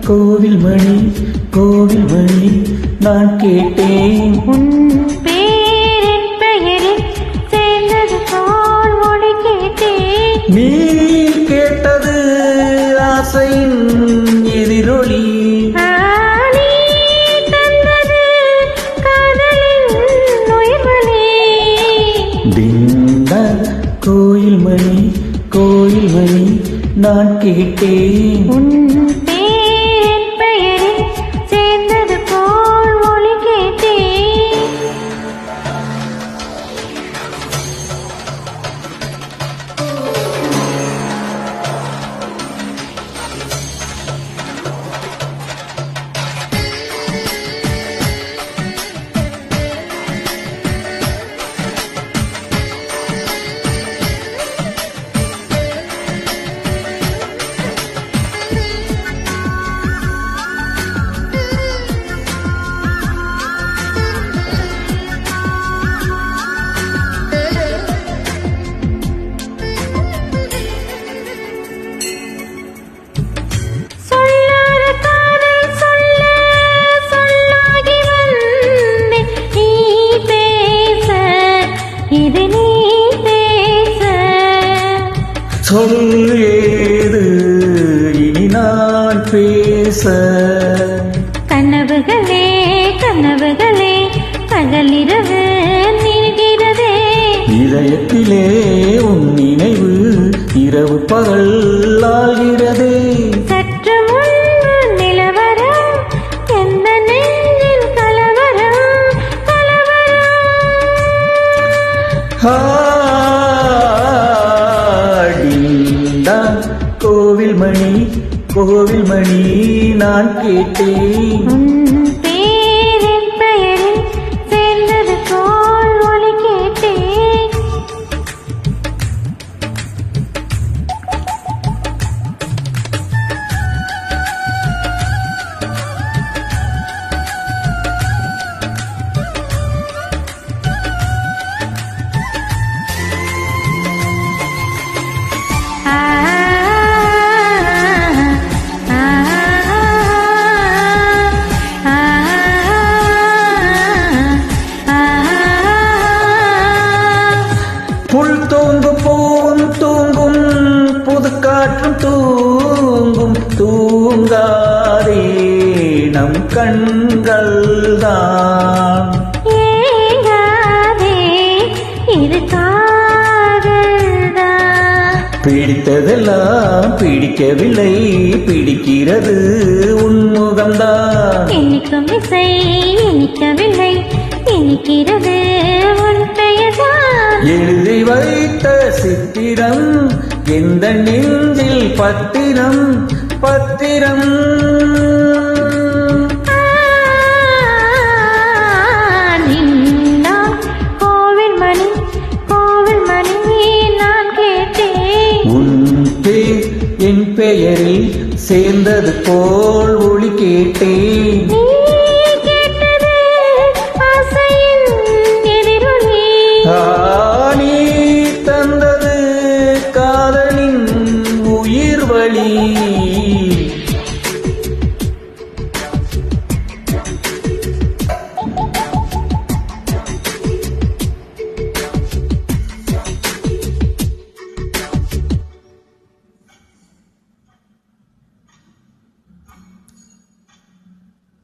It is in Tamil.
கோவில் மணி கோவில் மணி நான் கேட்டேன் உன் பேரின் பெயரில் சேர்ந்தது போல் மொழி கேட்டேன். நீ கேட்டது ஆசையின் எதிரொலி. நீ தந்தது காதலின் உயிர்மொழி. திண்டா கோயில் மணி கோயில் மணி நான் கேட்டேன் உன் பேரின் பெயரில் சேர்ந்தது போல் மொழி கேட்டேன். சொல் ஏது இனி நான் பேச. கனவுகளே கனவுகளே பகலிரவு நீள்கிறதே. இதயத்திலே உன் நினைவு இரவு பகல் ஆகிறதே. சற்று முன்பு நிலவரம் எந்த நெஞ்சில் கலவரம் கலவரம். கோவில் மணி கோவில் மணி நான் கேட்டேன் உன் பேரின் பெயரில் சேர்ந்தது போல் ஒலி கேட்டேன். புல் தூங்கும் பூவும் தூங்கும் புது காற்றும் தூங்கும் தூங்காதே நம் கண்கள் தான். ஏங்காதே இது காதல்தான். பிடித்ததெல்லாம் பிடிக்கவில்லை பிடிக்கிறது உன்முகம்தான். இனிக்கும் இசை இனிக்கவில்லை இனிக்கிறது உன் பெயர்தான். எழுதி வைத்த சித்திரம் எந்த நெஞ்சில் பத்திரம் பத்திரம். கோவில் மணி கோவில் மணி நான் கேட்டேன் உன் பேர் என் பெயரில் சேர்ந்தது போல் ஒளி கேட்டேன்.